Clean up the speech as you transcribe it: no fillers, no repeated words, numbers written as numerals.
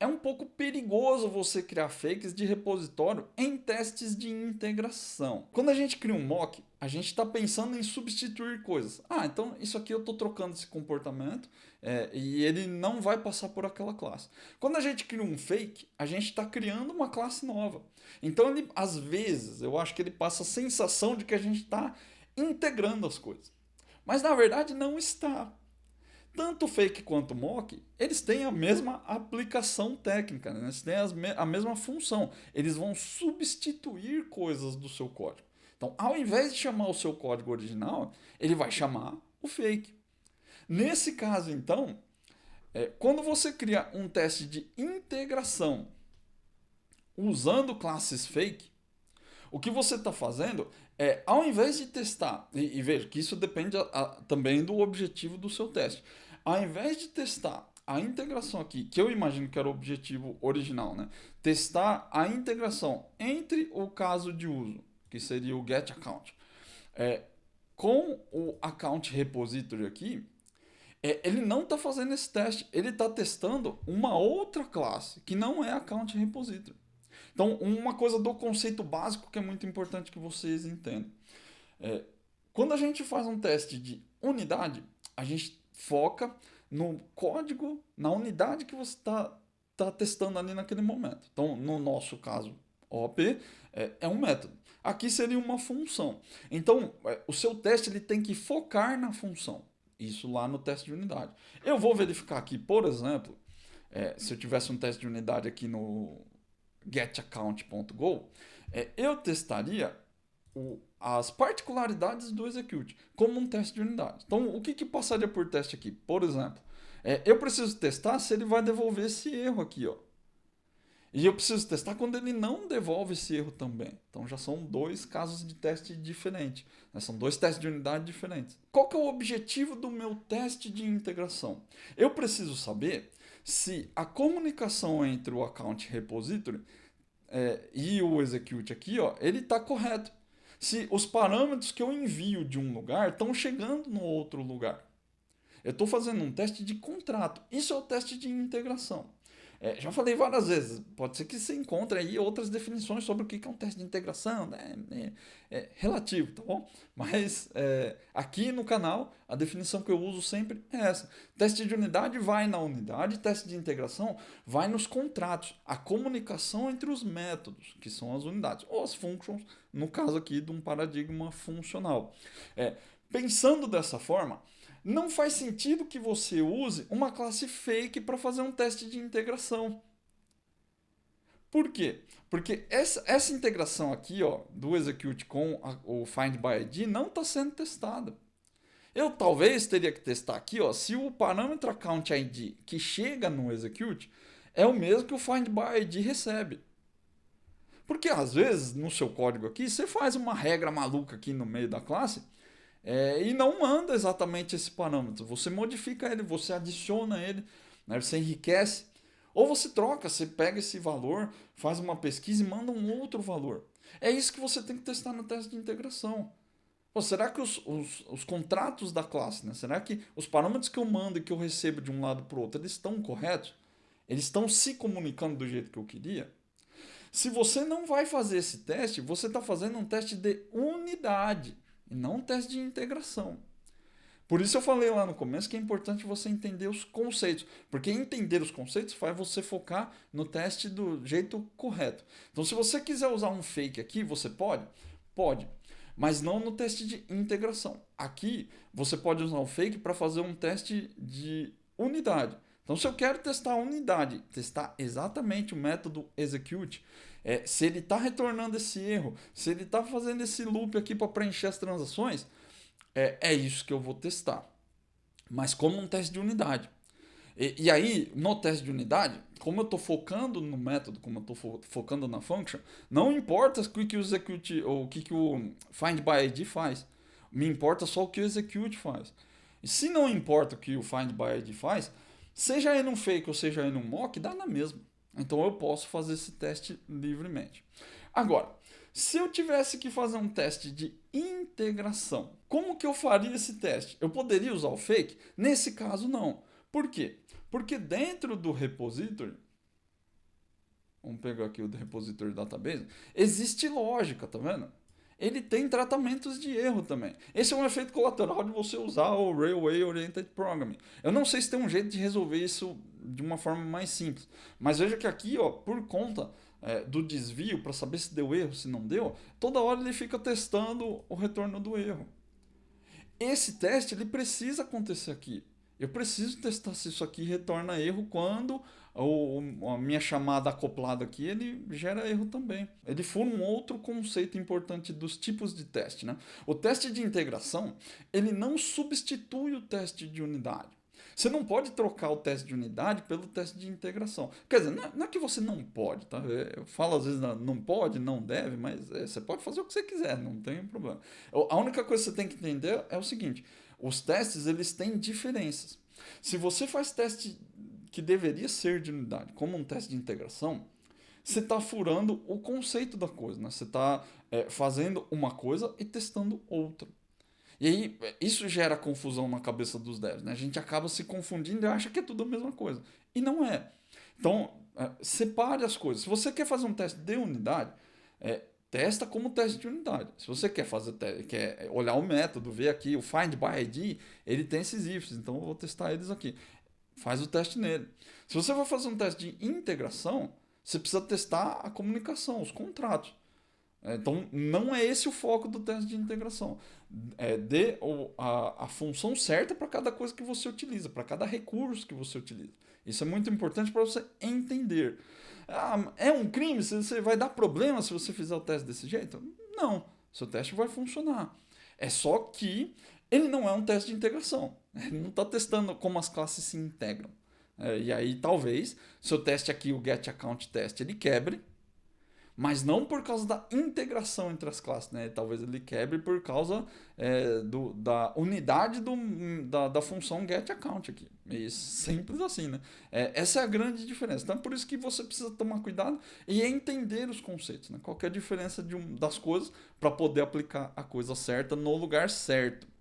é um pouco perigoso você criar fakes de repositório em testes de integração. Quando a gente cria um mock, a gente está pensando em substituir coisas. Ah, então isso aqui eu estou trocando esse comportamento e ele não vai passar por aquela classe. Quando a gente cria um fake, a gente está criando uma classe nova. Então ele, às vezes, eu acho que ele passa a sensação de que a gente está integrando as coisas. Mas na verdade não está. Tanto o fake quanto o mock, eles têm a mesma aplicação técnica, né? Eles têm a mesma função. Eles vão substituir coisas do seu código. Então, ao invés de chamar o seu código original, ele vai chamar o fake. Nesse caso, então, quando você cria um teste de integração usando classes fake, o que você está fazendo ao invés de testar, e veja que isso depende também do objetivo do seu teste, ao invés de testar a integração aqui, que eu imagino que era o objetivo original, né? Testar a integração entre o caso de uso, que seria o getAccount, com o account repository aqui, ele não está fazendo esse teste, ele está testando uma outra classe, que não é account repository. Então, uma coisa do conceito básico que é muito importante que vocês entendam. Quando a gente faz um teste de unidade, a gente foca no código, na unidade que você está testando ali naquele momento. Então, no nosso caso, OP é um método. Aqui seria uma função. Então, o seu teste ele tem que focar na função. Isso lá no teste de unidade. Eu vou verificar aqui, por exemplo, se eu tivesse um teste de unidade aqui no getaccount.go, eu testaria as particularidades do execute como um teste de unidade. Então, o que passaria por teste aqui? Por exemplo, eu preciso testar se ele vai devolver esse erro aqui, ó. E eu preciso testar quando ele não devolve esse erro também. Então já são dois casos de teste diferentes, né? São dois testes de unidade diferentes. Qual que é o objetivo do meu teste de integração? Eu preciso saber se a comunicação entre o account repository e o execute aqui, ó, ele está correto. Se os parâmetros que eu envio de um lugar estão chegando no outro lugar. Eu estou fazendo um teste de contrato. Isso é o teste de integração. Já falei várias vezes, pode ser que você encontre aí outras definições sobre o que é um teste de integração, né? É relativo, tá bom? Mas aqui no canal, a definição que eu uso sempre é essa. Teste de unidade vai na unidade, teste de integração vai nos contratos, a comunicação entre os métodos, que são as unidades, ou as functions, no caso aqui de um paradigma funcional. Pensando dessa forma, não faz sentido que você use uma classe fake para fazer um teste de integração. Por quê? Porque essa integração aqui, ó, do execute com o find by ID não está sendo testada. Eu talvez teria que testar aqui, ó, se o parâmetro account ID que chega no execute é o mesmo que o find by ID recebe. Porque às vezes no seu código aqui você faz uma regra maluca aqui no meio da classe e não manda exatamente esse parâmetro. Você modifica ele, você adiciona ele, né? Você enriquece. Ou você troca, você pega esse valor, faz uma pesquisa e manda um outro valor. É isso que você tem que testar no teste de integração. Pô, será que os contratos da classe, né? Será que os parâmetros que eu mando e que eu recebo de um lado para o outro, eles estão corretos? Eles estão se comunicando do jeito que eu queria? Se você não vai fazer esse teste, você está fazendo um teste de unidade e não um teste de integração. Por isso eu falei lá no começo que é importante você entender os conceitos, porque entender os conceitos faz você focar no teste do jeito correto. Então, se você quiser usar um fake aqui, você pode? Pode, mas não no teste de integração. Aqui, você pode usar o fake para fazer um teste de unidade. Então, se eu quero testar a unidade, testar exatamente o método execute, se ele está retornando esse erro, se ele está fazendo esse loop aqui para preencher as transações, é isso que eu vou testar. Mas como um teste de unidade. E aí, no teste de unidade, como eu estou focando no método, como eu estou focando na function, não importa o que o execute ou o que o find by ID faz. Me importa só o que o execute faz. E se não importa o que o find by ID faz, seja ele um fake ou seja ele um mock, dá na mesma. Então eu posso fazer esse teste livremente. Agora, se eu tivesse que fazer um teste de integração, como que eu faria esse teste? Eu poderia usar o fake? Nesse caso, não. Por quê? Porque dentro do repository, vamos pegar aqui o repository database, existe lógica, tá vendo? Ele tem tratamentos de erro também. Esse é um efeito colateral de você usar o Railway Oriented Programming. Eu não sei se tem um jeito de resolver isso de uma forma mais simples, mas veja que aqui, ó, por conta do desvio, para saber se deu erro, se não deu, toda hora ele fica testando o retorno do erro. Esse teste ele precisa acontecer aqui. Eu preciso testar se isso aqui retorna erro quando a minha chamada acoplada aqui ele gera erro também. Ele for um outro conceito importante dos tipos de teste, né? O teste de integração ele não substitui o teste de unidade. Você não pode trocar o teste de unidade pelo teste de integração. Quer dizer, não é que você não pode, tá? Eu falo às vezes não pode, não deve, mas você pode fazer o que você quiser, não tem problema. A única coisa que você tem que entender é o seguinte: os testes eles têm diferenças. Se você faz teste que deveria ser de unidade como um teste de integração, você está furando o conceito da coisa, né? Você está fazendo uma coisa e testando outra. E aí, isso gera confusão na cabeça dos devs, né? A gente acaba se confundindo e acha que é tudo a mesma coisa. E não é. Então, separe as coisas. Se você quer fazer um teste de unidade, testa como teste de unidade. Se você quer olhar o método, ver aqui o find by ID, ele tem esses ifs, então eu vou testar eles aqui. Faz o teste nele. Se você for fazer um teste de integração, você precisa testar a comunicação, os contratos. Então, não é esse o foco do teste de integração. Dê a função certa para cada coisa que você utiliza, para cada recurso que você utiliza. Isso é muito importante para você entender. É um crime? Você vai dar problema se você fizer o teste desse jeito? Não. Seu teste vai funcionar. É só que ele não é um teste de integração. Ele não está testando como as classes se integram. E aí, talvez, seu teste aqui, o getAccountTest, ele quebre, mas não por causa da integração entre as classes, né? Talvez ele quebre por causa da unidade da função getAccount aqui. E simples assim, né? Essa é a grande diferença. Então é por isso que você precisa tomar cuidado e entender os conceitos, né? Qual que é a diferença das coisas para poder aplicar a coisa certa no lugar certo.